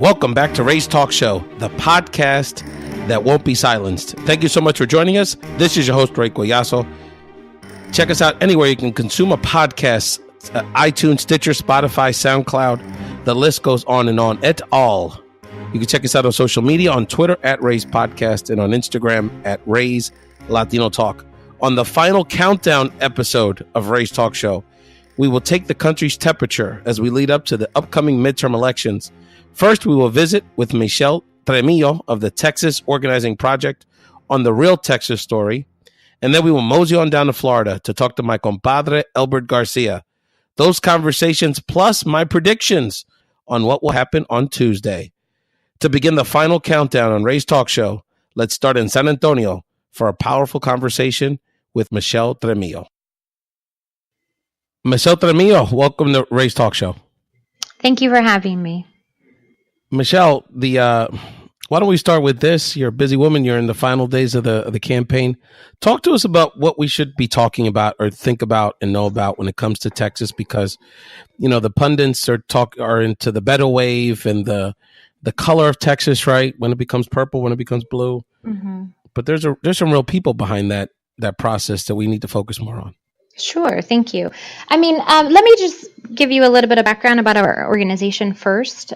Welcome back to Ray's Talk Show, the podcast that won't be silenced. Thank you so much for joining us. This is your host, Ray Collazo. Check us out anywhere you can consume a podcast, iTunes, Stitcher, Spotify, SoundCloud. The list goes on and on et al. You can check us out on social media, on Twitter at Ray's Podcast and on Instagram at Ray's Latino Talk. On the final countdown episode of Ray's Talk Show, we will take the country's temperature as we lead up to the upcoming midterm elections. First, we will visit with Michell Tremillo of the Texas Organizing Project on the Real Texas Story. And then we will mosey on down to Florida to talk to my compadre, Elbert Garcia. Those conversations plus my predictions on what will happen on Tuesday. To begin the final countdown on Ray's Talk Show, let's start in San Antonio for a powerful conversation with Michell Tremillo. Michell Tremillo, welcome to Ray's Talk Show. Thank you for having me. Michelle, why don't we start with this? You're a busy woman. You're in the final days of the campaign. Talk to us about what we should be talking about or think about and know about when it comes to Texas, because, you know, the pundits are into the better wave and the color of Texas, right? When it becomes purple, when it becomes blue. Mm-hmm. But there's some real people behind that process that we need to focus more on. Sure. Thank you. I mean, let me just give you a little bit of background about our organization first.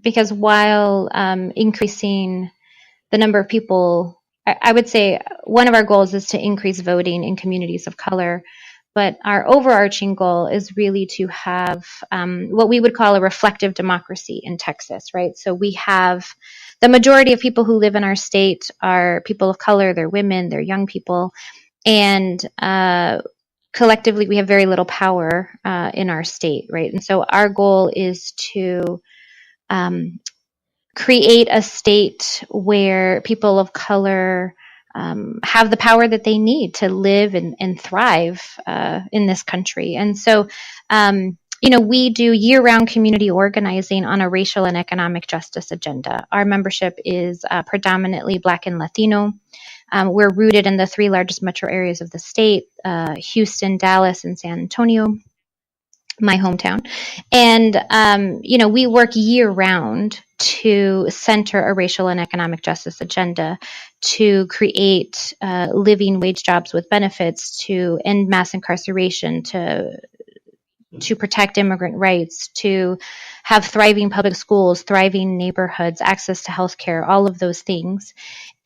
Because while increasing the number of people, I would say one of our goals is to increase voting in communities of color. But our overarching goal is really to have what we would call a reflective democracy in Texas, right? So we have the majority of people who live in our state are people of color, they're women, they're young people. And collectively, we have very little power in our state, right? And so our goal is to create a state where people of color have the power that they need to live and thrive in this country. And so, we do year-round community organizing on a racial and economic justice agenda. Our membership is predominantly Black and Latino. We're rooted in the three largest metro areas of the state, Houston, Dallas, and San Antonio, my hometown. And, we work year round to center a racial and economic justice agenda, to create living wage jobs with benefits, to end mass incarceration, to protect immigrant rights, to have thriving public schools, thriving neighborhoods, access to healthcare, all of those things.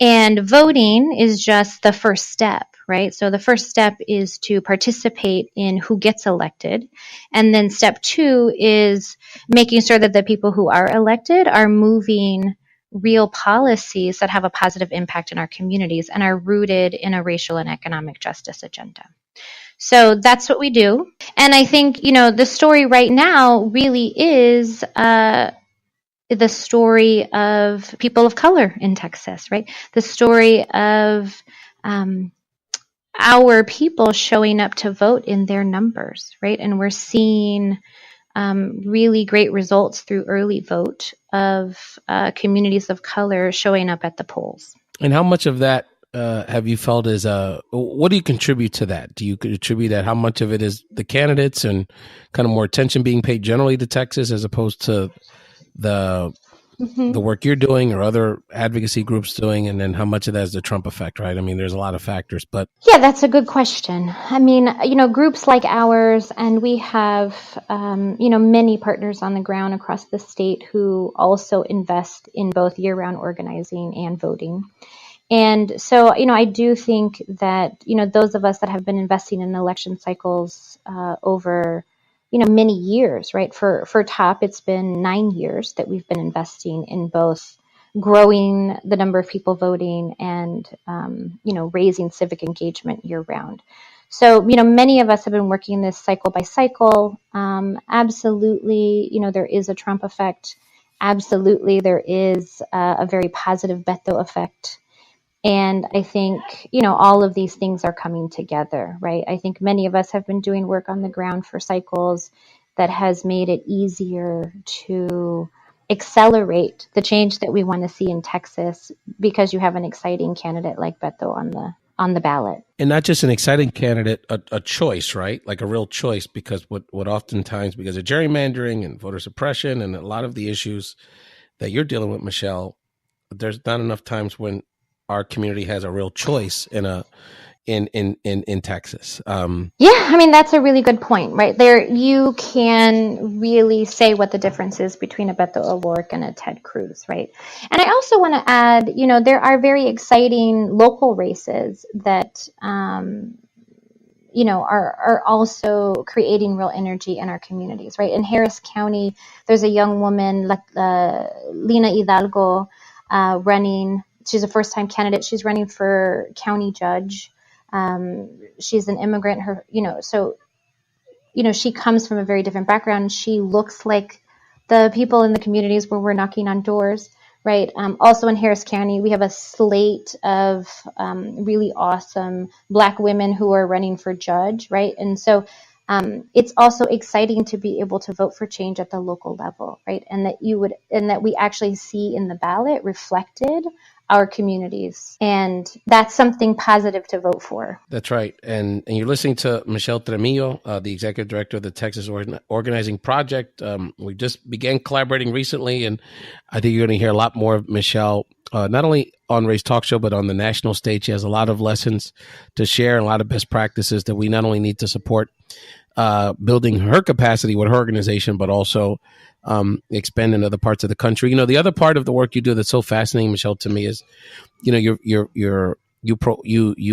And voting is just the first step, right? So the first step is to participate in who gets elected. And then step two is making sure that the people who are elected are moving real policies that have a positive impact in our communities and are rooted in a racial and economic justice agenda. So that's what we do. And I think, the story right now really is the story of people of color in Texas, right? The story of our people showing up to vote in their numbers, right? And we're seeing really great results through early vote of communities of color showing up at the polls. And how much of that have you felt is, what do you contribute to that? Do you contribute that? How much of it is the candidates and kind of more attention being paid generally to Texas as opposed to the work you're doing or other advocacy groups doing? And then how much of that is the Trump effect, right? I mean, there's a lot of factors, but. Yeah, that's a good question. I mean, groups like ours, and we have, many partners on the ground across the state who also invest in both year-round organizing and voting. And so, I do think that, those of us that have been investing in election cycles over, many years, right? For TOP, it's been 9 years that we've been investing in both growing the number of people voting and, raising civic engagement year round. So, many of us have been working this cycle by cycle. Absolutely, there is a Trump effect. Absolutely, there is a very positive Beto effect. And I think, all of these things are coming together, right? I think many of us have been doing work on the ground for cycles that has made it easier to accelerate the change that we want to see in Texas because you have an exciting candidate like Beto on the ballot. And not just an exciting candidate, a choice, right? Like a real choice, because what oftentimes, because of gerrymandering and voter suppression and a lot of the issues, that you're dealing with, Michelle, there's not enough times when our community has a real choice in Texas. Yeah, I mean, that's a really good point, right? There, you can really say what the difference is between a Beto O'Rourke and a Ted Cruz, right? And I also want to add, there are very exciting local races that, are also creating real energy in our communities, right? In Harris County, there's a young woman, Lina Hidalgo, running. She's a first-time candidate. She's running for county judge. She's an immigrant. She comes from a very different background. She looks like the people in the communities where we're knocking on doors, right? Also in Harris County, we have a slate of really awesome Black women who are running for judge, right? And so it's also exciting to be able to vote for change at the local level, right? And that we actually see in the ballot reflected our communities. And that's something positive to vote for. That's right. And you're listening to Michell Tremillo, the executive director of the Texas Organizing Project. We just began collaborating recently, and I think you're going to hear a lot more of Michelle, not only on Ray's talk show, but on the national stage. She has a lot of lessons to share and a lot of best practices that we not only need to support building her capacity with her organization, but also expand in other parts of the country. The other part of the work you do that's so fascinating, Michelle, to me is, you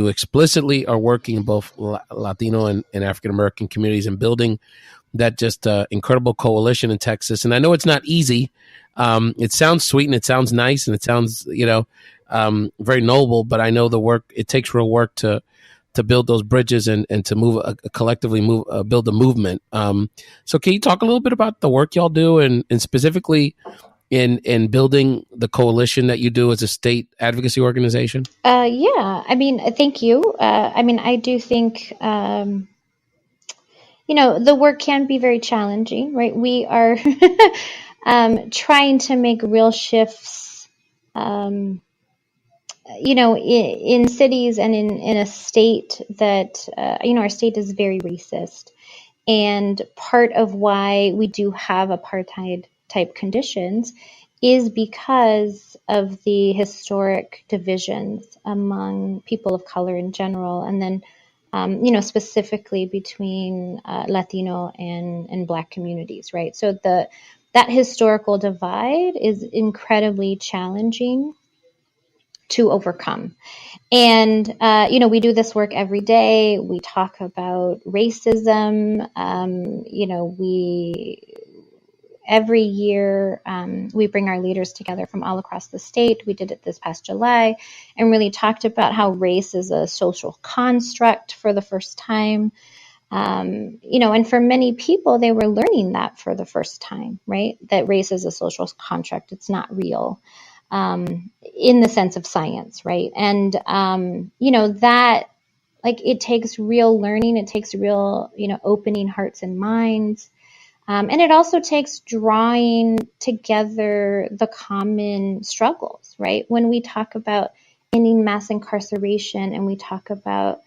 explicitly are working in both Latino and African American communities and building that just incredible coalition in Texas. And I know it's not easy. It sounds sweet and it sounds nice and it sounds very noble, but I know the work, it takes real work to build those bridges and to collectively build a movement. So can you talk a little bit about the work y'all do and specifically in building the coalition that you do as a state advocacy organization? Yeah, I mean, thank you. I do think, the work can be very challenging, right? We are trying to make real shifts, in cities and in a state that, our state is very racist. And part of why we do have apartheid type conditions is because of the historic divisions among people of color in general, and then, specifically between Latino and Black communities, right? So that historical divide is incredibly challenging to overcome. And, we do this work every day. We talk about racism. Every year, we bring our leaders together from all across the state. We did it this past July and really talked about how race is a social construct for the first time. And for many people, they were learning that for the first time, right? That race is a social construct. It's not real. In the sense of science, right? And, that, it takes real learning. It takes real, opening hearts and minds. And it also takes drawing together the common struggles, right? When we talk about ending mass incarceration and we talk about,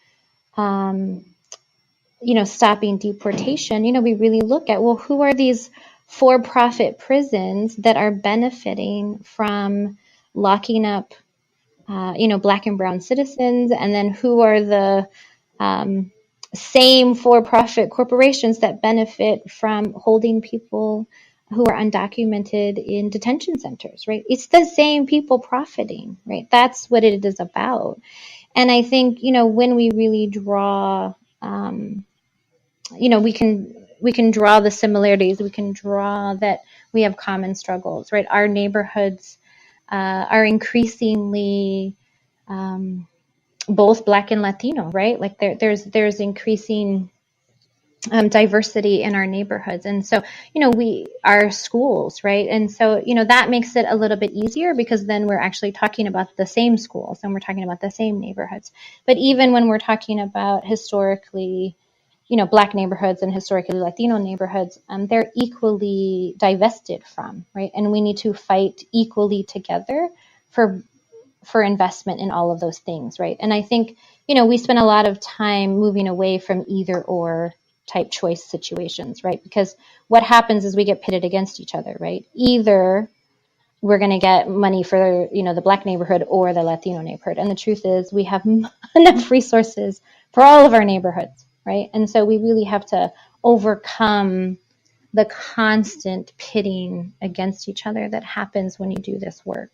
stopping deportation, we really look at, well, who are these for-profit prisons that are benefiting from locking up, Black and brown citizens, and then who are the same for-profit corporations that benefit from holding people who are undocumented in detention centers, right? It's the same people profiting, right? That's what it is about. And I think, when we really draw, we can draw the similarities. We can draw that we have common struggles, right? Our neighborhoods are increasingly both Black and Latino, right? There's increasing diversity in our neighborhoods. And so, our schools, right? And so, that makes it a little bit easier because then we're actually talking about the same schools and we're talking about the same neighborhoods. But even when we're talking about historically, Black neighborhoods and historically Latino neighborhoods, they're equally divested from, right? And we need to fight equally together for investment in all of those things, right? And I think, we spend a lot of time moving away from either or type choice situations, right? Because what happens is we get pitted against each other, right? Either we're going to get money for, the Black neighborhood or the Latino neighborhood. And the truth is we have enough resources for all of our neighborhoods, right? And so we really have to overcome the constant pitting against each other that happens when you do this work.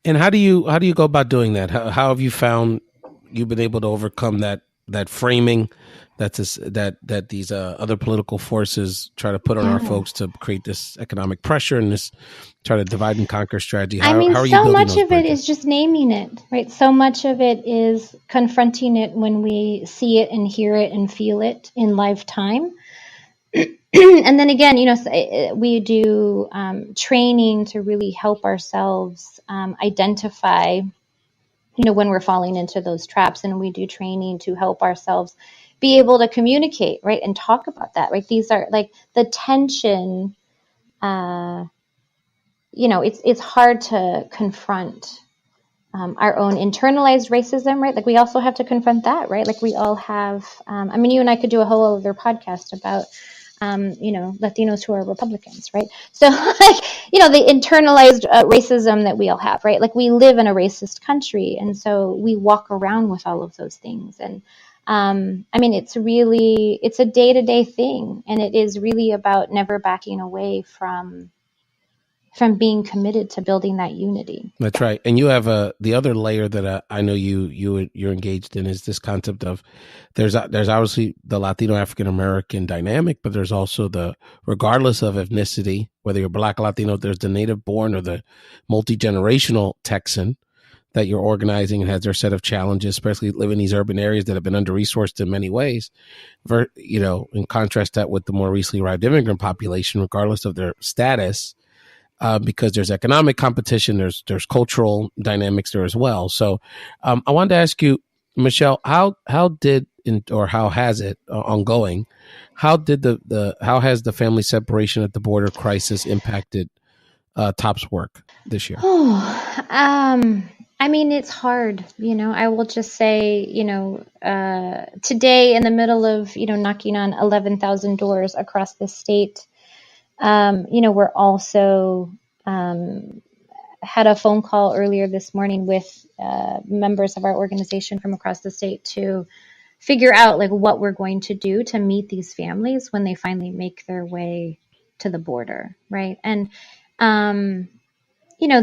And how do you go about doing that? How have you found you've been able to overcome that framing that these other political forces try to put on our folks to create this economic pressure and this try to divide and conquer strategy? How are you so building much those of bridges? it is just naming it, right? So much of it is confronting it when we see it and hear it and feel it in lifetime. And then again, we do training to really help ourselves identify, when we're falling into those traps, and we do training to help ourselves be able to communicate, right, and talk about that, right? These are like the tension. It's hard to confront our own internalized racism, right? Like we also have to confront that, right? Like we all have. You and I could do a whole other podcast about Latinos who are Republicans, right? So the internalized racism that we all have, right? Like we live in a racist country. And so we walk around with all of those things. And it's a day-to-day thing. And it is really about never backing away from being committed to building that unity. That's right. And you have the other layer that I know you're engaged in is this concept of there's obviously the Latino African American dynamic, but there's also regardless of ethnicity, whether you're Black, Latino, there's the native born or the multi-generational Texan that you're organizing and has their set of challenges, especially living in these urban areas that have been under-resourced in many ways. In contrast that with the more recently arrived immigrant population, regardless of their status, because there's economic competition, there's cultural dynamics there as well. So I wanted to ask you, Michelle, how has it ongoing? How has the family separation at the border crisis impacted TOP's work this year? It's hard. I will just say, today in the middle of, knocking on 11,000 doors across the state, we're also had a phone call earlier this morning with members of our organization from across the state to figure out like what we're going to do to meet these families when they finally make their way to the border, right? And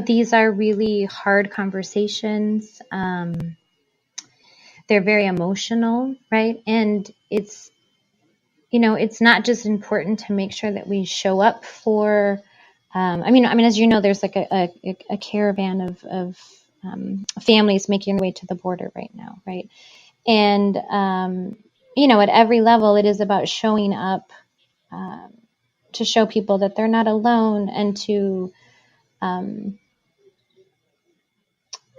these are really hard conversations. They're very emotional, right? And it's not just important to make sure that we show up for, as you know, there's like a caravan of families making their way to the border right now, right? And, at every level, it is about showing up to show people that they're not alone and to,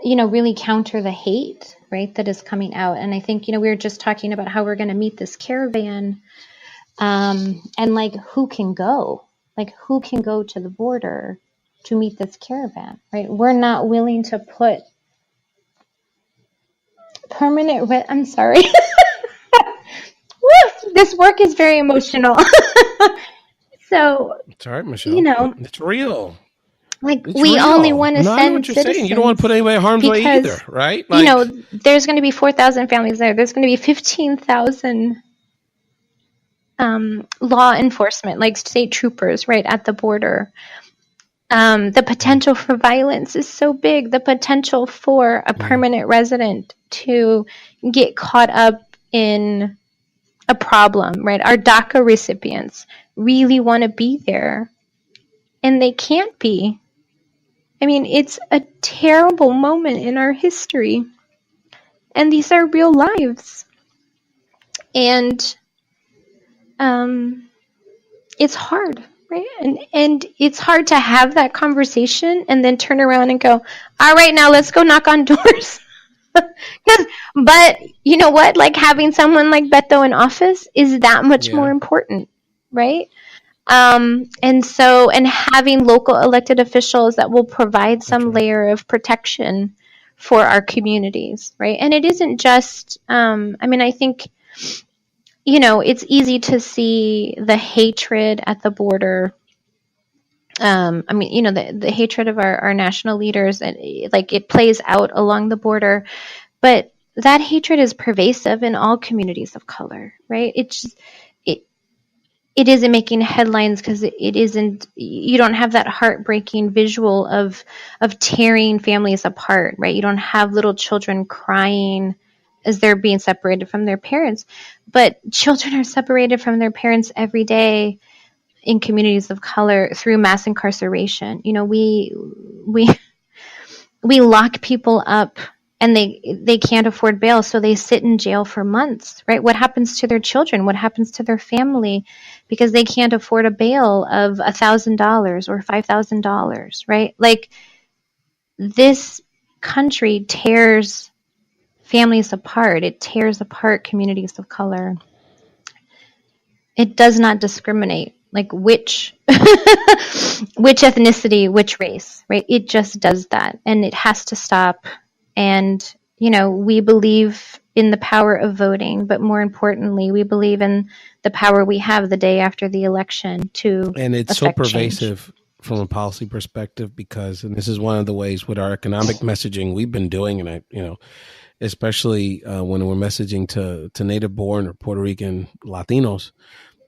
really counter the hate, right, that is coming out. And I think, we were just talking about how we're going to meet this caravan. And like, who can go to the border to meet this caravan, right? We're not willing to put permanent, I'm sorry. This work is very emotional. So, it's all right, Michelle. It's real. Like it's we real. Only want to send I know what you're citizens. Saying. You don't want to put anybody in harm's way either, right? Like, there's going to be 4,000 families there. There's going to be 15,000 law enforcement, like state troopers, right at the border. The potential for violence is so big. The potential for a permanent resident to get caught up in a problem, right? Our DACA recipients really want to be there, and they can't be. It's a terrible moment in our history, and these are real lives. And it's hard, right? And it's hard to have that conversation and then turn around and go, all right, now let's go knock on doors. But you know what? Like having someone like Beto in office is that much more important, right? And having local elected officials that will provide some layer of protection for our communities, right? And it isn't just, I think, it's easy to see the hatred at the border I mean, the hatred of our national leaders, and like it plays out along the border, but that hatred is pervasive in all communities of color, right? It it isn't making headlines because it isn't. You don't have that heartbreaking visual of tearing families apart, right? You don't have little children crying as they're being separated from their parents, but children are separated from their parents every day in communities of color through mass incarceration. We we lock people up and they can't afford bail, so they sit in jail for months, right? What happens to their children? What happens to their family because they can't afford a bail of $1,000 or $5,000, right? Like, this country tears families apart. It tears apart communities of color. It does not discriminate, like which which ethnicity, which race, right? It just does that, and it has to stop. And we believe in the power of voting, but more importantly, we believe in the power we have the day after the election to and it's so pervasive change. From a policy perspective, because, and this is one of the ways with our economic messaging we've been doing, and especially when we're messaging to native born or Puerto Rican Latinos,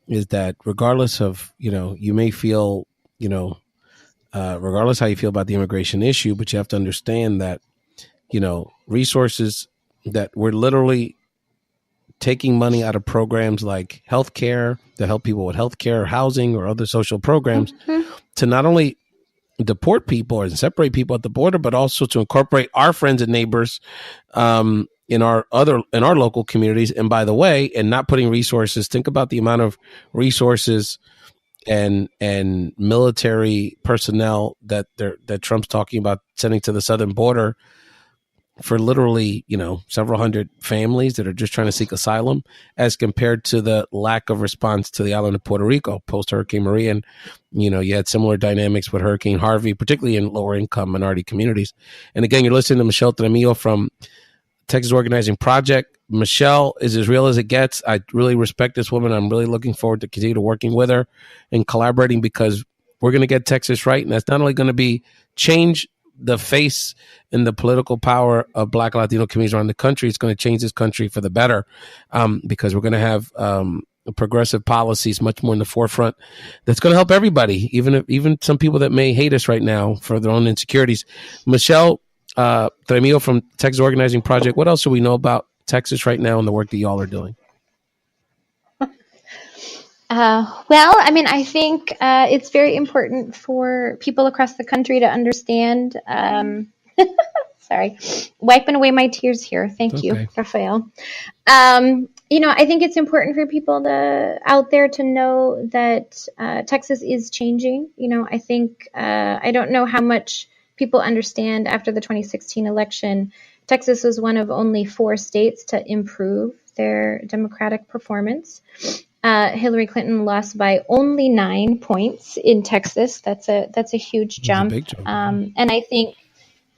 is that regardless of, you may feel, regardless how you feel about the immigration issue, but you have to understand that, resources that we're literally taking money out of programs like healthcare to help people with healthcare, housing, or other social programs to not only deport people or separate people at the border, but also to incorporate our friends and neighbors in our local communities. And by the way, and not putting resources, think about the amount of resources and military personnel that Trump's talking about sending to the southern border for literally, several hundred families that are just trying to seek asylum, as compared to the lack of response to the island of Puerto Rico post Hurricane Maria. And, you had similar dynamics with Hurricane Harvey, particularly in lower income minority communities. And again, you're listening to Michell Tremillo from Texas Organizing Project. Michelle is as real as it gets. I really respect this woman. I'm really looking forward to continue to working with her and collaborating, because we're going to get Texas right. And that's not only going to be change the face and the political power of Black Latino communities around the country, it's going to change this country for the better, because we're going to have progressive policies much more in the forefront that's going to help everybody, even some people that may hate us right now for their own insecurities. Michelle Tremillo from Texas Organizing Project, what else do we know about Texas right now and the work that y'all are doing? Well, I mean, I think it's very important for people across the country to understand. Sorry, wiping away my tears here. Thank you, Rafael. I think it's important for people out there to know that Texas is changing. I think I don't know how much people understand after the 2016 election. Texas was one of only 4 states to improve their democratic performance. Hillary Clinton lost by only 9 points in Texas. That's a huge jump. A big jump. And I think,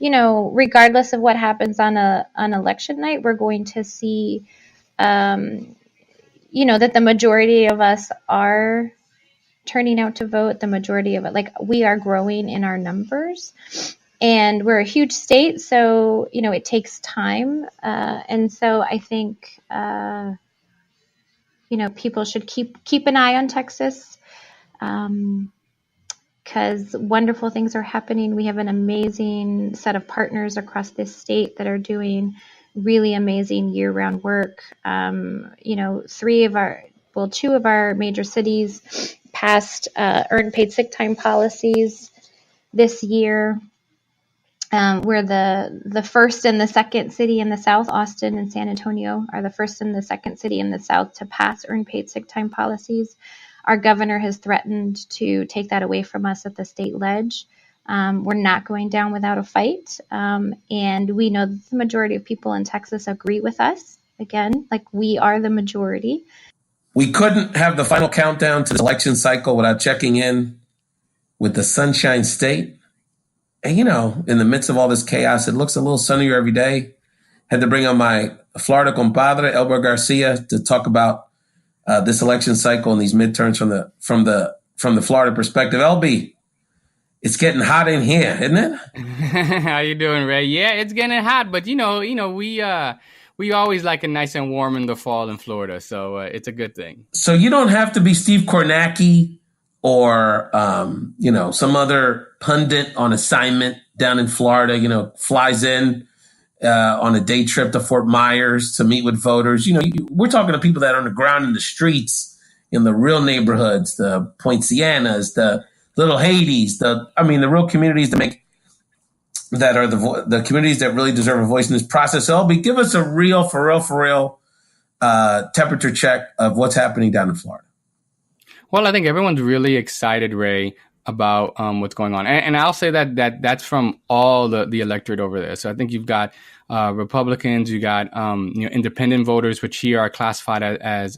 regardless of what happens on election night, we're going to see, that the majority of us are turning out to vote. The majority of it, like, we are growing in our numbers, and we're a huge state, so it takes time. And so I think. People should keep an eye on Texas, because wonderful things are happening. We have an amazing set of partners across this state that are doing really amazing year-round work. 2 of our major cities passed earned paid sick time policies this year. We're the first and the second city in the South. Austin and San Antonio are the first and the second city in the South to pass earned paid sick time policies. Our governor has threatened to take that away from us at the state ledge. We're not going down without a fight. And we know that the majority of people in Texas agree with us. Again, like, we are the majority. We couldn't have the final countdown to this election cycle without checking in with the Sunshine State. And, in the midst of all this chaos, it looks a little sunnier every day. Had to bring on my Florida compadre, Elbert Garcia, to talk about this election cycle and these midterms from the Florida perspective. LB, It's getting hot in here, isn't it? How you doing, Ray? Yeah, it's getting hot, but we always like it nice and warm in the fall in Florida, so it's a good thing. So you don't have to be Steve Kornacki or some other pundit on assignment down in Florida. Flies in on a day trip to Fort Myers to meet with voters. We're talking to people that are on the ground in the streets, in the real neighborhoods, the Poincianas, the Little Hades, the real communities that are the communities that really deserve a voice in this process. So, Elby, give us a real, for real temperature check of what's happening down in Florida. Well, I think everyone's really excited, Ray, about what's going on. And I'll say that's from all the electorate over there. So I think you've got Republicans, you got independent voters, which here are classified as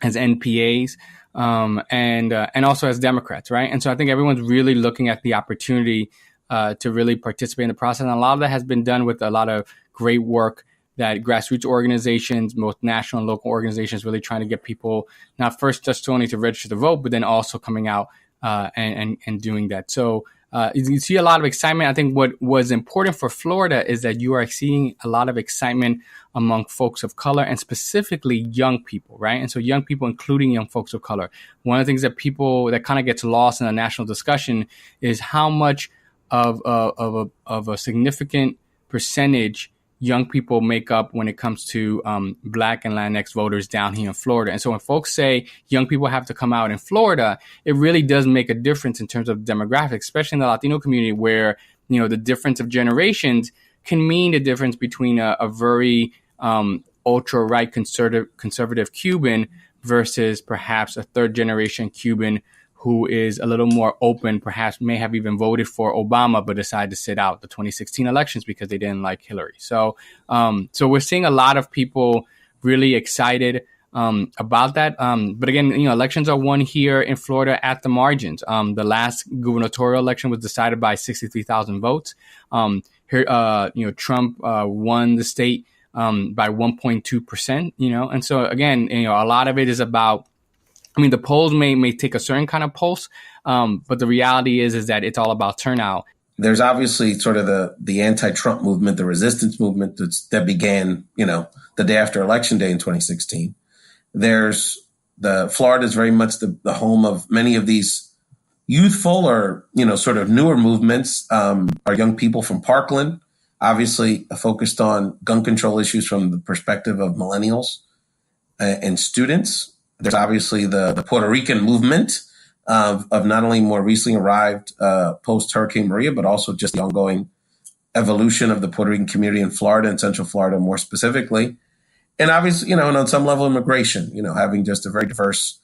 NPAs, and also as Democrats, right? And so I think everyone's really looking at the opportunity to really participate in the process. And a lot of that has been done with a lot of great work that grassroots organizations, both national and local organizations, really trying to get people not first just only to register to vote, but then also coming out and doing that. So you see a lot of excitement. I think what was important for Florida is that you are seeing a lot of excitement among folks of color and specifically young people, right? And so young people, including young folks of color. One of the things that kind of gets lost in the national discussion is how much of a significant percentage young people make up when it comes to Black and Latinx voters down here in Florida. And so when folks say young people have to come out in Florida, it really does make a difference in terms of demographics, especially in the Latino community where, the difference of generations can mean the difference between a very ultra-right conservative Cuban versus perhaps a third generation Cuban who is a little more open, perhaps may have even voted for Obama, but decided to sit out the 2016 elections because they didn't like Hillary. So we're seeing a lot of people really excited about that. But again, elections are won here in Florida at the margins. The last gubernatorial election was decided by 63,000 votes. Trump won the state by 1.2%, and so again, a lot of it is about, the polls may take a certain kind of pulse, but the reality is that it's all about turnout. There's obviously sort of the anti-Trump movement, the resistance movement that began, the day after Election Day in 2016. There's Florida is very much the home of many of these youthful or, sort of newer movements. Are young people from Parkland, obviously focused on gun control issues from the perspective of millennials and students. There's obviously the Puerto Rican movement of not only more recently arrived post Hurricane Maria, but also just the ongoing evolution of the Puerto Rican community in Florida and Central Florida more specifically. And obviously, and on some level, immigration, having just a very diverse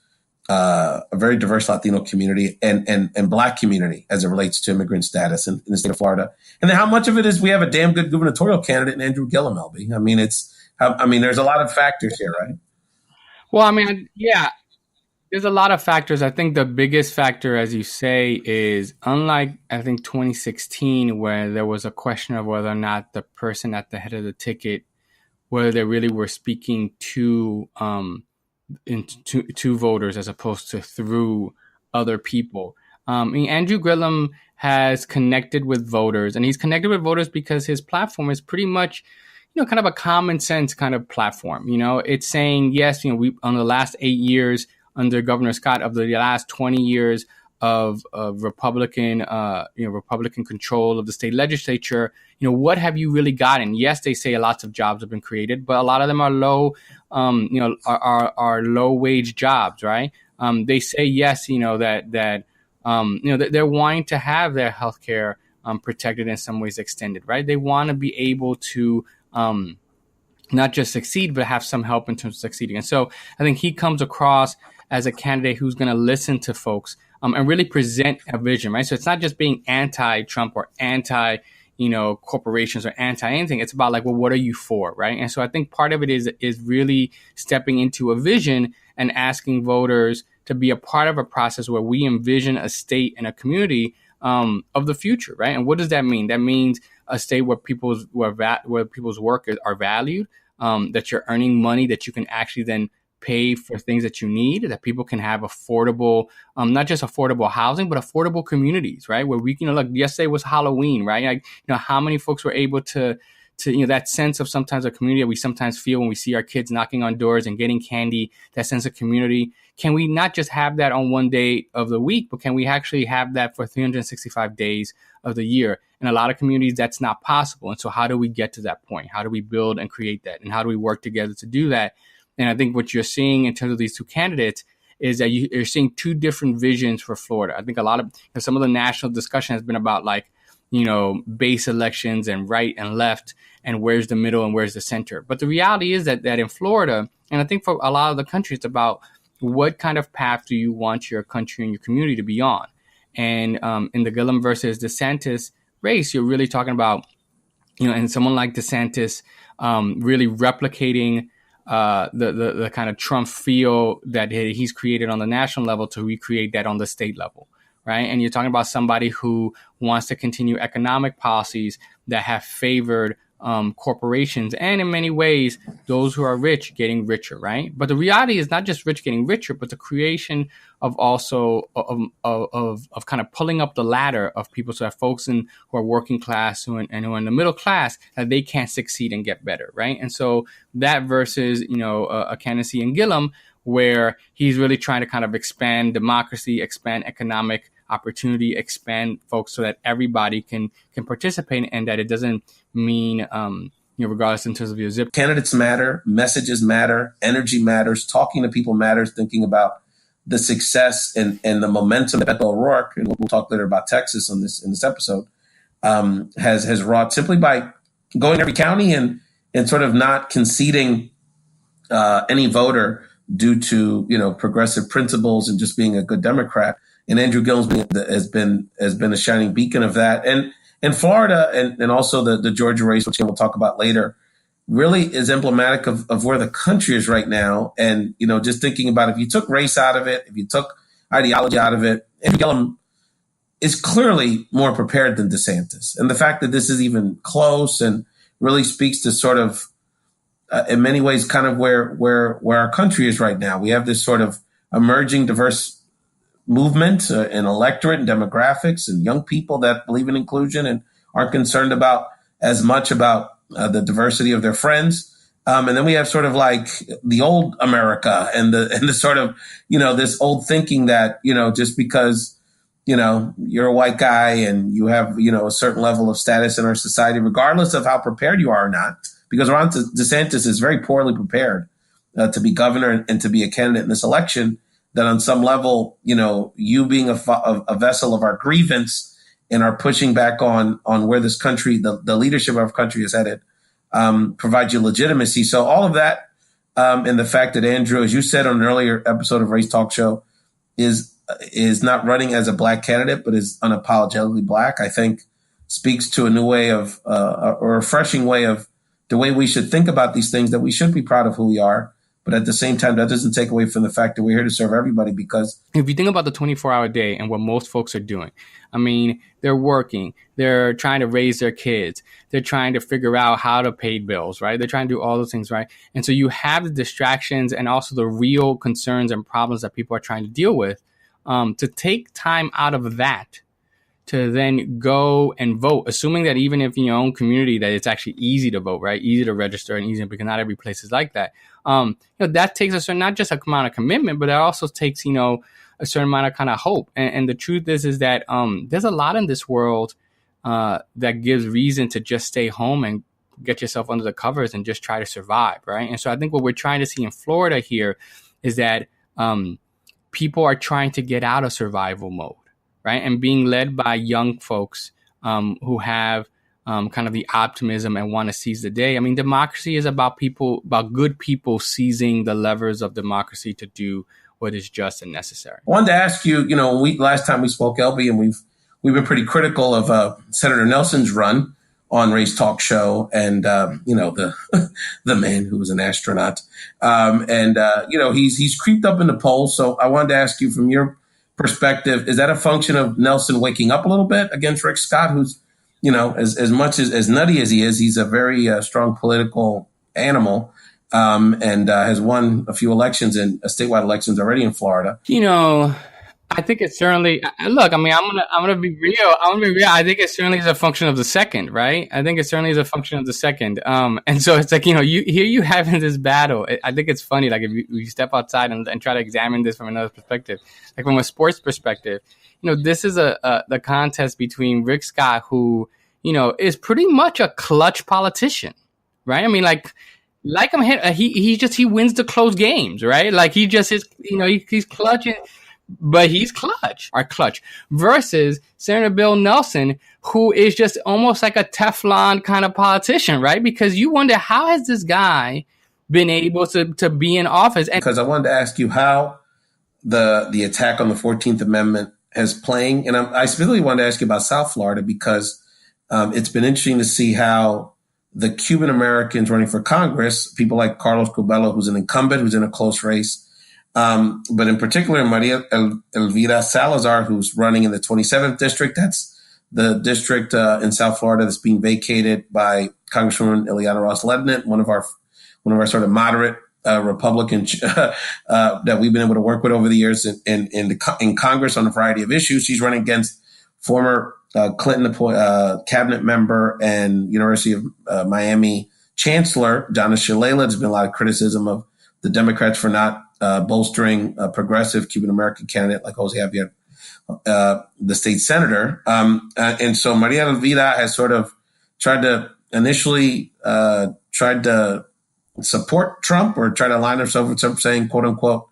Latino community and Black community as it relates to immigrant status in the state of Florida. And then how much of it is we have a damn good gubernatorial candidate in Andrew Gillum, Elby. There's a lot of factors here, right? Well, yeah, there's a lot of factors. I think the biggest factor, as you say, is unlike, I think, 2016, where there was a question of whether or not the person at the head of the ticket, whether they really were speaking to voters as opposed to through other people. Andrew Gillum has connected with voters, and he's connected with voters because his platform is pretty much kind of a common sense kind of platform. It's saying, yes, we on the last 8 years under Governor Scott, of the last 20 years of Republican control of the state legislature, what have you really gotten? Yes, they say lots of jobs have been created, but a lot of them are low, are low wage jobs, right? They say, yes, that they're wanting to have their healthcare protected in some ways extended, right? They want to be able to not just succeed, but have some help in terms of succeeding. And so I think he comes across as a candidate who's going to listen to folks and really present a vision, right? So it's not just being anti-Trump or anti, corporations or anti anything. It's about what are you for, right? And so I think part of it is really stepping into a vision and asking voters to be a part of a process where we envision a state and a community of the future, right? And what does that mean? That means a state where people's work are valued, that you're earning money that you can actually then pay for things that you need, that people can have affordable, not just affordable housing, but affordable communities, right? Where we can, look, yesterday was Halloween, right? Like, how many folks were able to, that sense of sometimes a community that we sometimes feel when we see our kids knocking on doors and getting candy, that sense of community. Can we not just have that on one day of the week, but can we actually have that for 365 days of the year? In a lot of communities, that's not possible. And so how do we get to that point? How do we build and create that? And how do we work together to do that? And I think what you're seeing in terms of these two candidates is that you're seeing two different visions for Florida. I think a lot of, some of the national discussion has been about base elections and right and left and where's the middle and where's the center. But the reality is that in Florida, and I think for a lot of the country, it's about what kind of path do you want your country and your community to be on? And in the Gillum versus DeSantis race, you're really talking about, and someone like DeSantis really replicating the kind of Trump feel that he's created on the national level to recreate that on the state level, right? And you're talking about somebody who wants to continue economic policies that have favored corporations, and in many ways, those who are rich getting richer, right? But the reality is not just rich getting richer, but the creation of also of kind of pulling up the ladder of people, so that folks who are working class who are in the middle class, that they can't succeed and get better, right? And so that versus a candidacy in Gillum, where he's really trying to kind of expand democracy, expand economic opportunity, expand folks so that everybody can participate, and that it doesn't mean regardless in terms of your zip. Candidates matter, messages matter, energy matters, talking to people matters, thinking about the success and the momentum that Beto O'Rourke, and we'll talk later about Texas in this episode, has wrought simply by going to every county and sort of not conceding any voter due to progressive principles and just being a good Democrat. And Andrew Gillum has been a shining beacon of that. And in Florida and also the Georgia race, which we'll talk about later, really is emblematic of where the country is right now. And, just thinking about if you took race out of it, if you took ideology out of it, Andrew Gillum is clearly more prepared than DeSantis. And the fact that this is even close and really speaks to sort of, in many ways, kind of where our country is right now. We have this sort of emerging diverse movement and electorate and demographics and young people that believe in inclusion and aren't concerned as much about the diversity of their friends. And then we have sort of like the old America and the sort of, this old thinking that, just because, you're a white guy and you have, a certain level of status in our society, regardless of how prepared you are or not, because Ron DeSantis is very poorly prepared to be governor and to be a candidate in this election, that on some level, you being a vessel of our grievance and are pushing back on where this country, the leadership of our country is headed, provides you legitimacy. So all of that, and the fact that Andrew, as you said on an earlier episode of Ray's Talk Show, is not running as a black candidate, but is unapologetically black, I think speaks to a new way of, or a refreshing way of the way we should think about these things, that we should be proud of who we are. But at the same time, that doesn't take away from the fact that we're here to serve everybody, because if you think about the 24-hour day and what most folks are doing, I mean, they're working, they're trying to raise their kids, they're trying to figure out how to pay bills, right? They're trying to do all those things, right? And so you have the distractions and also the real concerns and problems that people are trying to deal with, to take time out of that to then go and vote, assuming that even if in your own community that it's actually easy to vote, right? Easy to register and easy, because not every place is like that. That takes a certain, not just a amount of commitment, but that also takes, a certain amount of kind of hope. And the truth is that there's a lot in this world that gives reason to just stay home and get yourself under the covers and just try to survive, right? And so I think what we're trying to see in Florida here is that people are trying to get out of survival mode, right? And being led by young folks who have kind of the optimism and want to seize the day. I mean, democracy is about good people seizing the levers of democracy to do what is just and necessary. I wanted to ask you, last time we spoke, Elby, and we've been pretty critical of Senator Nelson's run on Ray's Talk Show, and the man who was an astronaut, he's creeped up in the polls. So I wanted to ask you, from your perspective, is that a function of Nelson waking up a little bit against Rick Scott, who's, as much as nutty as he is, he's a very strong political animal. and has won a few elections and statewide elections already in Florida. I think it's certainly. Look, I mean, I'm gonna be real. I think it certainly is a function of the second, right? I think it certainly is a function of the second. And so it's like you having this battle. I think it's funny. Like if you step outside and try to examine this from another perspective, like from a sports perspective, this is the contest between Rick Scott, who is pretty much a clutch politician, right? I mean, like him, he wins the close games, right? Like he just is, he's clutching. But he's clutch versus Senator Bill Nelson, who is just almost like a Teflon kind of politician, right? Because you wonder, how has this guy been able to be in office? Because I wanted to ask you how the attack on the 14th Amendment is playing. And I specifically wanted to ask you about South Florida because it's been interesting to see how the Cuban Americans running for Congress, people like Carlos Curbelo, who's an incumbent, who's in a close race, but in particular, Maria Elvira Salazar, who's running in the 27th district. That's the district in South Florida that's being vacated by Congresswoman Ileana Ros-Lehtinen, one of our sort of moderate Republicans that we've been able to work with over the years in Congress on a variety of issues. She's running against former Clinton cabinet member and University of Miami Chancellor Jonas Shalala. There's been a lot of criticism of the Democrats for not bolstering a progressive Cuban-American candidate like Jose Javier, the state senator. And so Maria Elvira has sort of tried to initially support Trump or try to align herself with Trump, saying, quote unquote,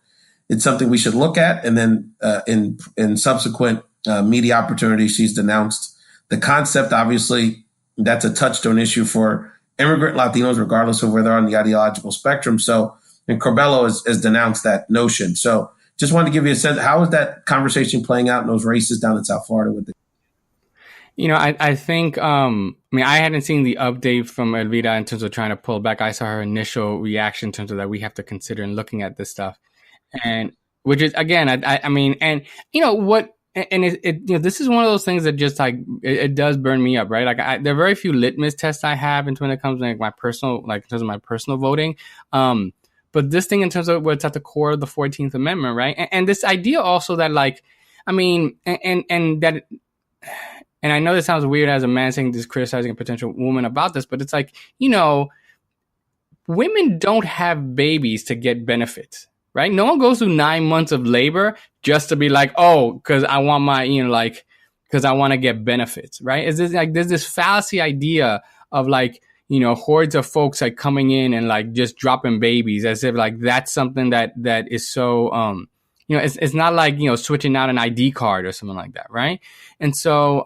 it's something we should look at. And then in subsequent media opportunities, she's denounced the concept. Obviously, that's a touchstone issue for immigrant Latinos, regardless of where they're on the ideological spectrum. And Corbello has denounced that notion. So just wanted to give you a sense, how is that conversation playing out in those races down in South Florida with it? I think, I hadn't seen the update from Elvira in terms of trying to pull back. I saw her initial reaction in terms of that we have to consider in looking at this stuff. And which is, again, this is one of those things that just like, it does burn me up, right? Like there are very few litmus tests I have when it comes to in terms of my personal voting. But this thing in terms of what's at the core of the 14th Amendment, right? And this idea also that like, and I know this sounds weird as a man saying this, criticizing a potential woman about this, but it's like, women don't have babies to get benefits, right? No one goes through 9 months of labor just to be like, oh, because I want because I want to get benefits, right? There's this fallacy idea of like, hordes of folks like coming in and like just dropping babies as if like that's something that is so, it's not like, switching out an ID card or something like that. Right. And so,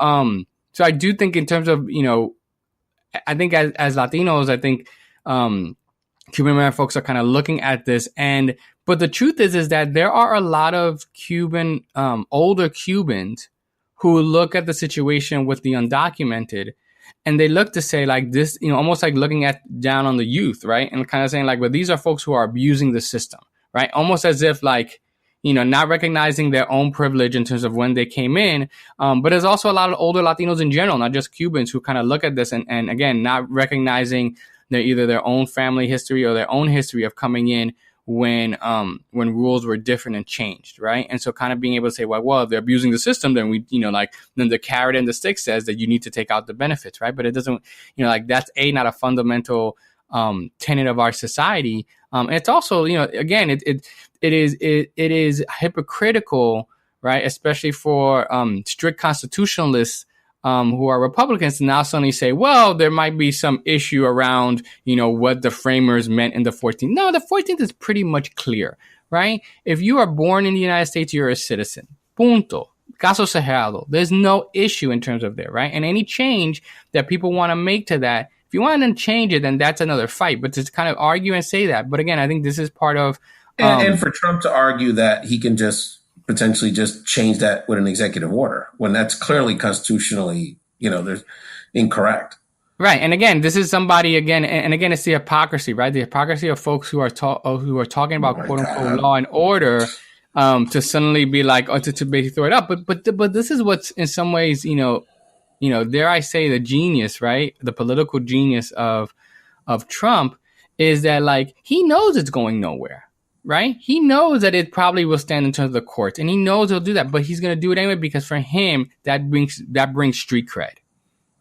so I do think in terms of, I think as Latinos, I think, Cuban American folks are kind of looking at this but the truth is that there are a lot of older Cubans who look at the situation with the undocumented. And they look to say like this, almost like looking down on the youth, right? And kind of saying like, well, these are folks who are abusing the system, right? Almost as if like, not recognizing their own privilege in terms of when they came in. But there's also a lot of older Latinos in general, not just Cubans, who kind of look at this and again, not recognizing either their own family history or their own history of coming in when rules were different and changed, right? And so kind of being able to say, well, if they're abusing the system, then then the carrot and the stick says that you need to take out the benefits, right? But it doesn't, that's not a fundamental tenet of our society. And it's also, again, it is hypocritical, right? Especially for strict constitutionalists who are Republicans to now suddenly say, well, there might be some issue around, what the framers meant in the 14th. No, the 14th is pretty much clear, right? If you are born in the United States, you're a citizen. Punto. Caso cerrado. There's no issue in terms of that, right? And any change that people want to make to that, if you want to change it, then that's another fight. But to kind of argue and say that. But again, I think this is part of... and for Trump to argue that he can just potentially just change that with an executive order when that's clearly constitutionally, there's incorrect. Right. And again, this is somebody again, and again, it's the hypocrisy, right? The hypocrisy of folks who are talking about quote unquote law and order, to suddenly be like, to basically throw it up. But this is what's in some ways, dare I say the genius, right? The political genius of Trump is that like he knows it's going nowhere, right? He knows that it probably will stand in terms of the courts, and he knows he'll do that, but he's going to do it anyway because for him that brings street cred,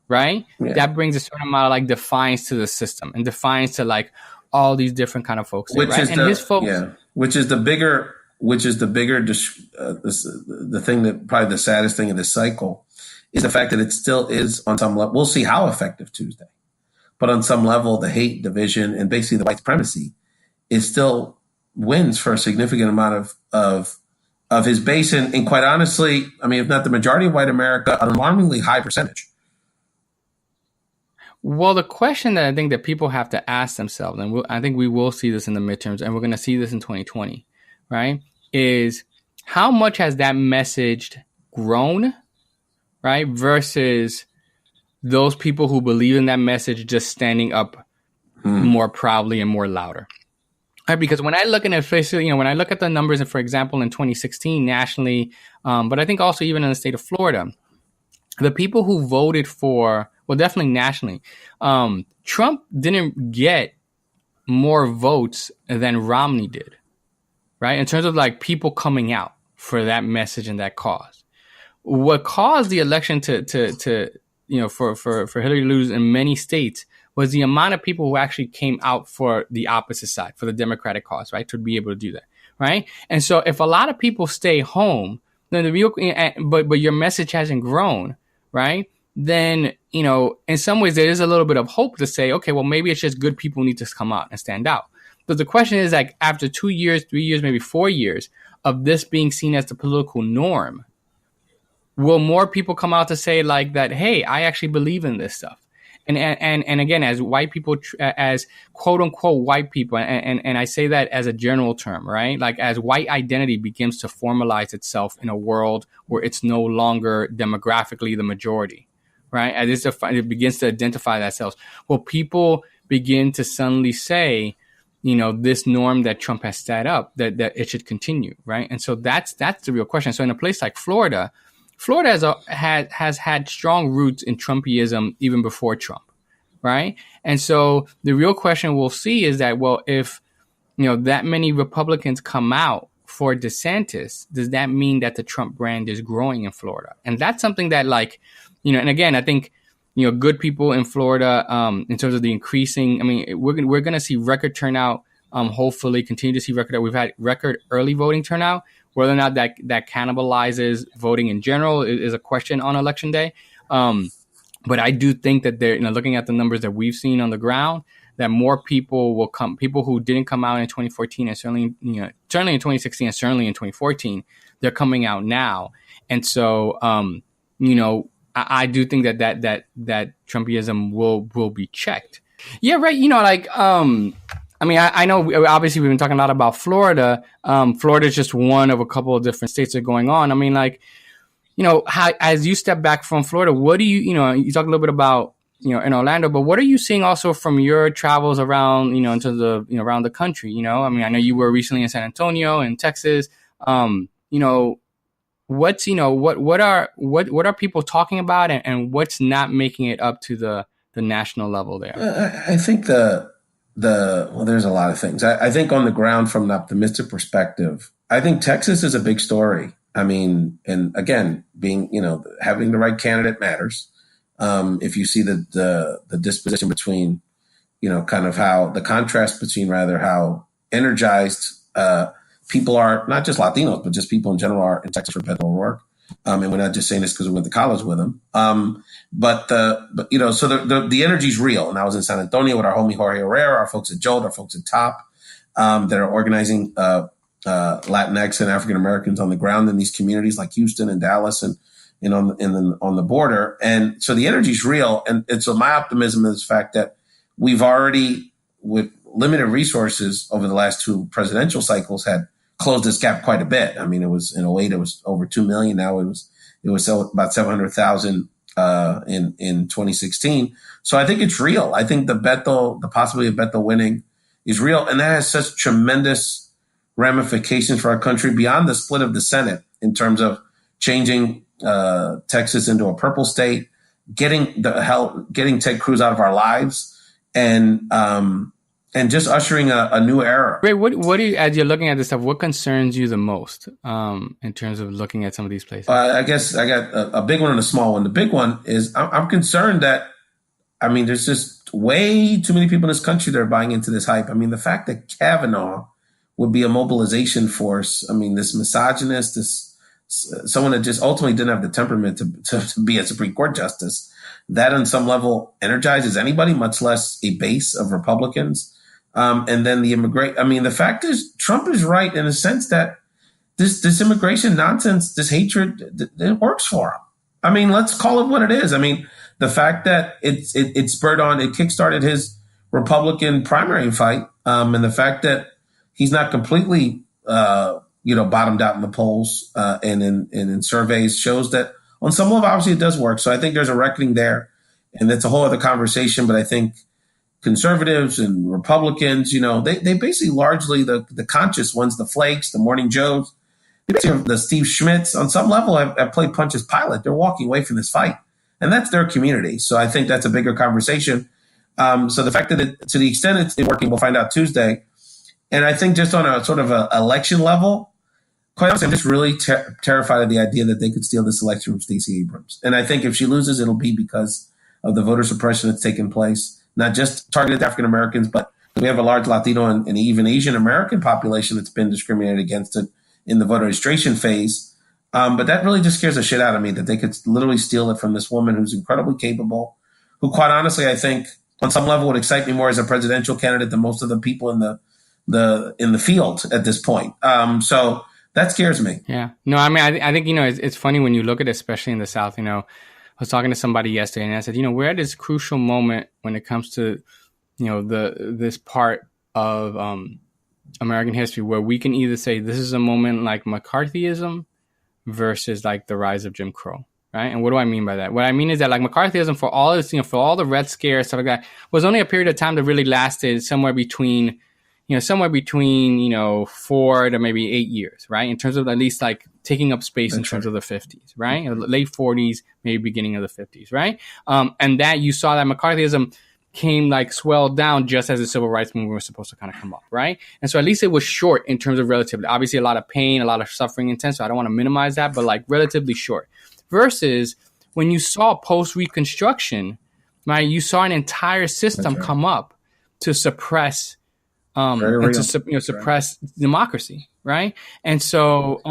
right? Yeah. That brings a certain amount of like defiance to the system and defiance to like all these different kind of folks, which right? is and his folks, the thing that probably the saddest thing in this cycle is the fact that it still is on some level. We'll see how effective Tuesday, but on some level, the hate, division, and basically the white supremacy is still wins for a significant amount of his base. And quite honestly, I mean, if not the majority of white America, an alarmingly high percentage. Well, the question that I think that people have to ask themselves, and I think we will see this in the midterms, and we're going to see this in 2020, right, is how much has that message grown, right, versus those people who believe in that message just standing up more proudly and more louder. Right, because when I look at it, when I look at the numbers, and for example, in 2016 nationally, but I think also even in the state of Florida, the people who voted for, well, definitely nationally, Trump didn't get more votes than Romney did, right? In terms of like people coming out for that message and that cause. What caused the election to for Hillary to lose in many states was the amount of people who actually came out for the opposite side, for the Democratic cause, right? To be able to do that, right? And so if a lot of people stay home, then but your message hasn't grown, right? Then, in some ways there is a little bit of hope to say, okay, well, maybe it's just good people need to come out and stand out. But the question is, like, after 2 years, 3 years, maybe 4 years of this being seen as the political norm, will more people come out to say like that, hey, I actually believe in this stuff? And again, as white people, as quote unquote white people, and I say that as a general term, right? Like as white identity begins to formalize itself in a world where it's no longer demographically the majority, right? As it begins to identify themselves. Well, people begin to suddenly say, this norm that Trump has set up, that it should continue, right? And so that's the real question. So in a place like Florida has had strong roots in Trumpism even before Trump, right? And so the real question we'll see is that, well, if that many Republicans come out for DeSantis, does that mean that the Trump brand is growing in Florida? And that's something that, like, and again, I think good people in Florida, in terms of the increasing, I mean, we're gonna see record turnout. Hopefully, continue to see record. We've had record early voting turnout. Whether or not that cannibalizes voting in general is a question on election day. But I do think that they're, looking at the numbers that we've seen on the ground, that more people will come, people who didn't come out in 2014 and certainly in 2016 and certainly in 2014, they're coming out now. And so, I do think that Trumpism will be checked. Yeah, right. I mean, I know obviously we've been talking a lot about Florida. Florida is just one of a couple of different states that are going on. I mean, like, how, as you step back from Florida, what do you talk a little bit about, in Orlando, but what are you seeing also from your travels around, in terms of, around the country? I mean, I know you were recently in San Antonio and Texas. What's, what are people talking about, and what's not making it up to the national level there? I think well, there's a lot of things. I think on the ground, from an optimistic perspective, I think Texas is a big story. I mean, and again, being, having the right candidate matters. If you see the disposition between, kind of how the contrast between rather how energized people are, not just Latinos, but just people in general are in Texas for Beto O'Rourke. And we're not just saying this because we went to college with him. So the energy's real. And I was in San Antonio with our homie Jorge Herrera, our folks at Jolt, our folks at TOP, that are organizing Latinx and African Americans on the ground in these communities like Houston and Dallas and on the border. And so the energy's real. And so my optimism is the fact that we've already, with limited resources over the last two presidential cycles, had closed this gap quite a bit. I mean, it was in 2008, it was over 2 million. Now it was about 700,000 in 2016. So I think it's real. I think the possibility of Beto winning is real. And that has such tremendous ramifications for our country beyond the split of the Senate in terms of changing Texas into a purple state, getting Ted Cruz out of our lives, and and just ushering a new era. Ray, what do you, as you're looking at this stuff, what concerns you the most in terms of looking at some of these places? I guess I got a big one and a small one. The big one is I'm concerned that, there's just way too many people in this country that are buying into this hype. The fact that Kavanaugh would be a mobilization force. This misogynist, someone that just ultimately didn't have the temperament to be a Supreme Court justice, that on some level energizes anybody, much less a base of Republicans. And then the fact is Trump is right in a sense that this immigration nonsense, this hatred, it works for him. Let's call it what it is. The fact that it kickstarted his Republican primary fight, and the fact that he's not completely, bottomed out in the polls and in surveys shows that on some level, obviously it does work. So I think there's a reckoning there, and that's a whole other conversation. But I think conservatives and Republicans, they basically largely the conscious ones, the Flakes, the Morning Joes, the Steve Schmitz, on some level have played punch as pilot. They're walking away from this fight, and that's their community. So I think that's a bigger conversation. So the fact that to the extent it's working, we'll find out Tuesday. And I think just on a sort of a election level, quite honestly, I'm just really terrified of the idea that they could steal this election from Stacey Abrams. And I think if she loses, it'll be because of the voter suppression that's taken place, not just targeted African Americans, but we have a large Latino and even Asian American population that's been discriminated against it in the voter registration phase. But that really just scares the shit out of me that they could literally steal it from this woman who's incredibly capable, who quite honestly, I think on some level would excite me more as a presidential candidate than most of the people in the field at this point. So that scares me. Yeah. No, I think, it's funny when you look at it, especially in the South. I was talking to somebody yesterday and I said, we're at this crucial moment when it comes to, this part of American history where we can either say this is a moment like McCarthyism versus like the rise of Jim Crow. Right. And what do I mean by that? What I mean is that like McCarthyism, for all this, for all the Red Scare, stuff like that, was only a period of time that really lasted somewhere between 4 to maybe 8 years, right? In terms of at least like taking up space in terms of the 50s, right? Late 40s, maybe beginning of the 50s, right? And that you saw that McCarthyism came like swelled down just as the civil rights movement was supposed to kind of come up, right? And so at least it was short in terms of relatively, obviously a lot of pain, a lot of suffering intense. So I don't want to minimize that, but like relatively short. Versus when you saw post-Reconstruction, right? You saw an entire system come up to suppress and to suppress democracy, right? And so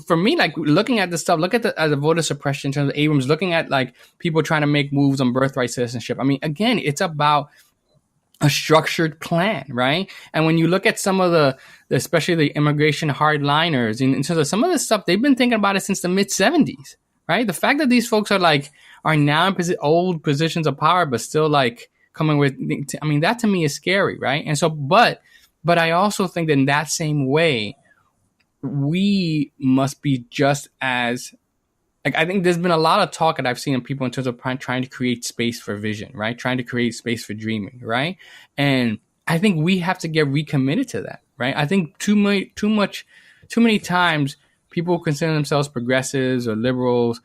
for me, like looking at this stuff, look at the voter suppression in terms of Abrams, looking at like people trying to make moves on birthright citizenship. Again, it's about a structured plan, right? And when you look at some of especially the immigration hardliners, in terms of some of this stuff, they've been thinking about it since the mid 70s, right? The fact that these folks are now in old positions of power, but still like coming with, that to me is scary, right? And so, but I also think that in that same way, we must be just as, like, I think there's been a lot of talk that I've seen in people in terms of trying to create space for vision, right? Trying to create space for dreaming, right? And I think we have to get recommitted to that, right? I think too many times people who consider themselves progressives or liberals,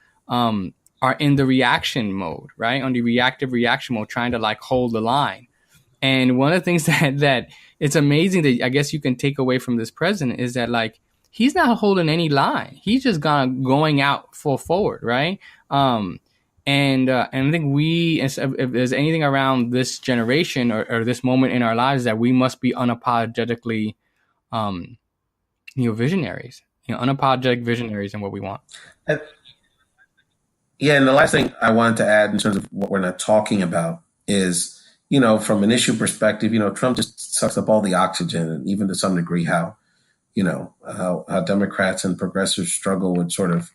are in the reaction mode, right? On the reactive reaction mode, trying to like hold the line. And one of the things that it's amazing that I guess you can take away from this president is that like, he's not holding any line. He's just going out full forward, right? And I think if there's anything around this generation or this moment in our lives, that we must be unapologetically, visionaries, unapologetic visionaries in what we want. Yeah, and the last thing I wanted to add in terms of what we're not talking about is, from an issue perspective, Trump just sucks up all the oxygen, and even to some degree how Democrats and progressives struggle with sort of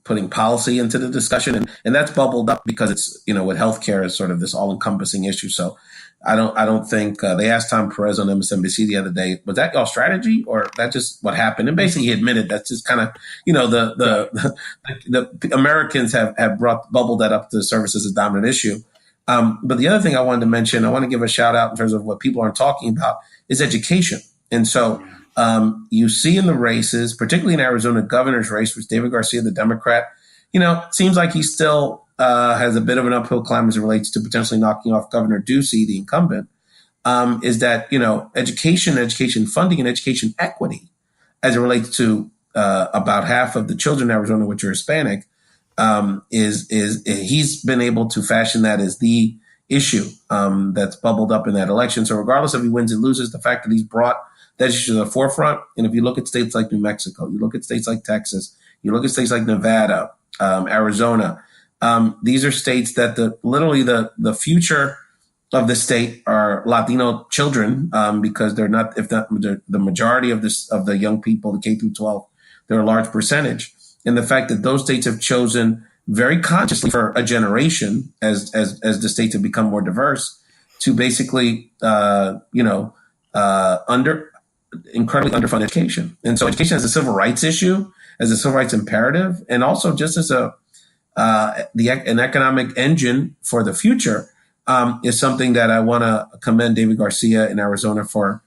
putting policy into the discussion. And that's bubbled up because it's, with healthcare is sort of this all-encompassing issue. So I don't think they asked Tom Perez on MSNBC the other day, was that y'all strategy or that just what happened? And basically he admitted that's just kind of, the Americans have bubbled that up to the surface as a dominant issue. But the other thing I wanted to mention, I want to give a shout out in terms of what people aren't talking about is education. And so you see in the races, particularly in Arizona governor's race, which David Garcia, the Democrat, seems like he still has a bit of an uphill climb as it relates to potentially knocking off Governor Ducey, the incumbent. is that, education funding and education equity, as it relates to about half of the children in Arizona which are Hispanic, is he's been able to fashion that as the issue that's bubbled up in that election. So regardless if he wins or loses, the fact that he's brought that issue to the forefront, and if you look at states like New Mexico, you look at states like Texas, you look at states like Nevada, Arizona, these are states that literally the future of the state are Latino children, because they're not, if not the majority of the young people, the K through 12, they're a large percentage. And the fact that those states have chosen very consciously for a generation, as the states have become more diverse, to basically, incredibly underfunded education. And so education as a civil rights issue, as a civil rights imperative, and also just as an economic engine for the future, is something that I want to commend David Garcia in Arizona for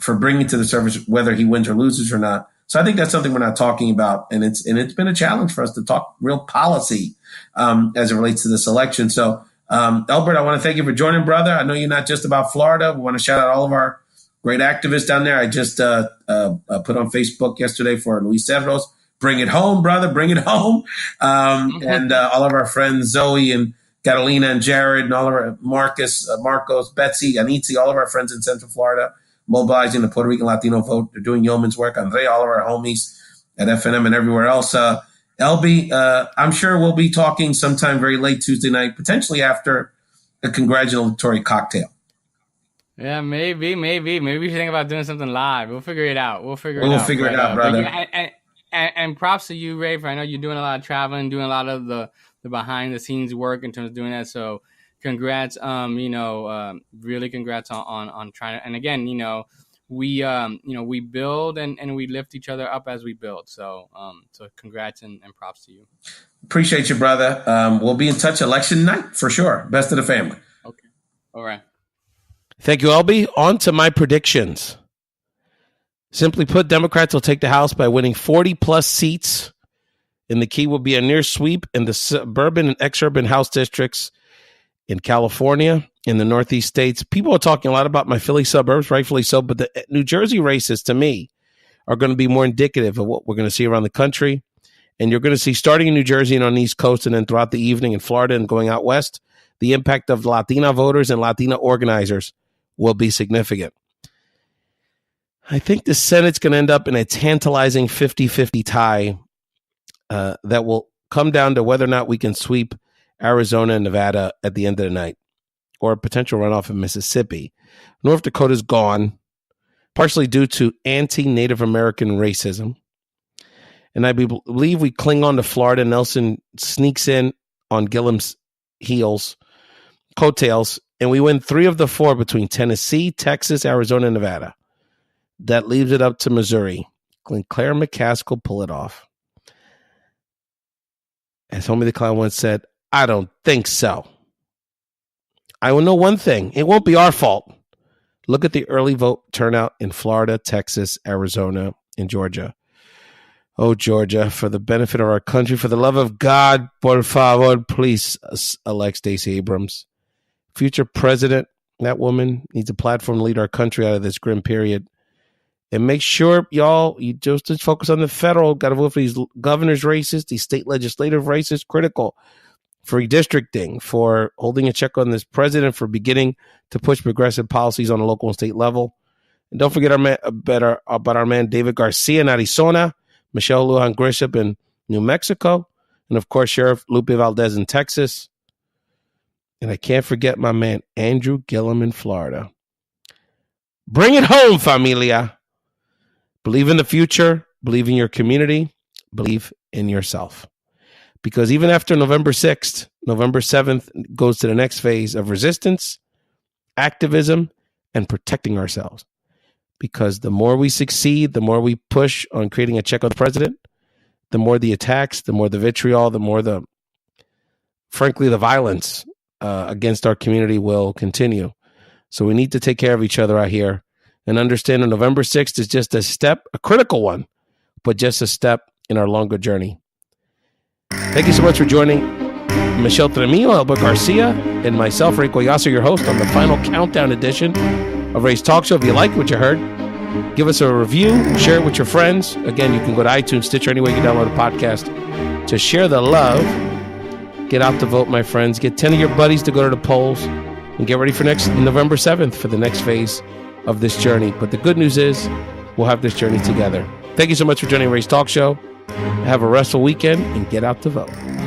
bringing to the surface, whether he wins or loses or not. So I think that's something we're not talking about, and it's been a challenge for us to talk real policy as it relates to this election. So Elbert, I want to thank you for joining, brother. I know you're not just about Florida. We want to shout out all of our great activists down there. I just put on Facebook yesterday for Luis Cedros. Bring it home, brother. Bring it home. And all of our friends, Zoe and Catalina and Jared and all of our Marcos, Betsy, Anitzi, all of our friends in Central Florida, mobilizing the Puerto Rican Latino vote. They're doing yeoman's work. Andre, all of our homies at FNM and everywhere else. LB, I'm sure we'll be talking sometime very late Tuesday night, potentially after a congratulatory cocktail. Yeah, maybe we should think about doing something live. We'll figure it out. We'll figure it out, brother. And props to you, Ray, for I know you're doing a lot of traveling, doing a lot of the behind the scenes work in terms of doing that. So congrats, really congrats on trying to, and again, we build and we lift each other up as we build. So congrats and props to you. Appreciate you, brother. We'll be in touch election night for sure. Best of the family. Okay. All right. Thank you, LB. On to my predictions. Simply put, Democrats will take the House by winning 40-plus seats, and the key will be a near sweep in the suburban and exurban House districts in California, in the Northeast states. People are talking a lot about my Philly suburbs, rightfully so, but the New Jersey races, to me, are going to be more indicative of what we're going to see around the country. And you're going to see, starting in New Jersey and on the East Coast, and then throughout the evening in Florida and going out west, the impact of Latina voters and Latina organizers will be significant. I think the Senate's going to end up in a tantalizing 50-50 tie that will come down to whether or not we can sweep Arizona and Nevada at the end of the night, or a potential runoff in Mississippi. North Dakota's gone, partially due to anti-Native American racism. And I believe we cling on to Florida. Nelson sneaks in on Gillum's coattails, and we win 3 of the 4 between Tennessee, Texas, Arizona, and Nevada. That leaves it up to Missouri. Can Claire McCaskill pull it off? As Homie the Clown once said, I don't think so. I will know one thing. It won't be our fault. Look at the early vote turnout in Florida, Texas, Arizona, and Georgia. Oh, Georgia, for the benefit of our country, for the love of God, por favor, please elect Stacey Abrams. Future president, that woman needs a platform to lead our country out of this grim period. And make sure, y'all, you just focus on the federal. Got to vote for these governor's races, these state legislative races, critical for redistricting, for holding a check on this president, for beginning to push progressive policies on a local and state level. And don't forget about our man David Garcia in Arizona, Michelle Lujan Grisham in New Mexico, and of course Sheriff Lupe Valdez in Texas. And I can't forget my man Andrew Gillum in Florida. Bring it home, familia. Believe in the future, believe in your community, believe in yourself. Because even after November 6th, November 7th goes to the next phase of resistance, activism, and protecting ourselves. Because the more we succeed, the more we push on creating a check on the president, the more the attacks, the more the vitriol, the more frankly, the violence against our community will continue. So we need to take care of each other out here and understand that November 6th is just a step, a critical one, but just a step in our longer journey. Thank you so much for joining Michell Tremillo, Elbert Garcia, and myself, Ray Collazo, your host, on the final countdown edition of Ray's Talk Show. If you like what you heard, give us a review, share it with your friends. Again, you can go to iTunes, Stitcher, anywhere you can download a podcast to share the love. Get out to vote, my friends. Get 10 of your buddies to go to the polls and get ready for next November 7th for the next phase of this journey. But the good news is we'll have this journey together. Thank you so much for joining Ray's Talk Show. Have a restful weekend and get out to vote.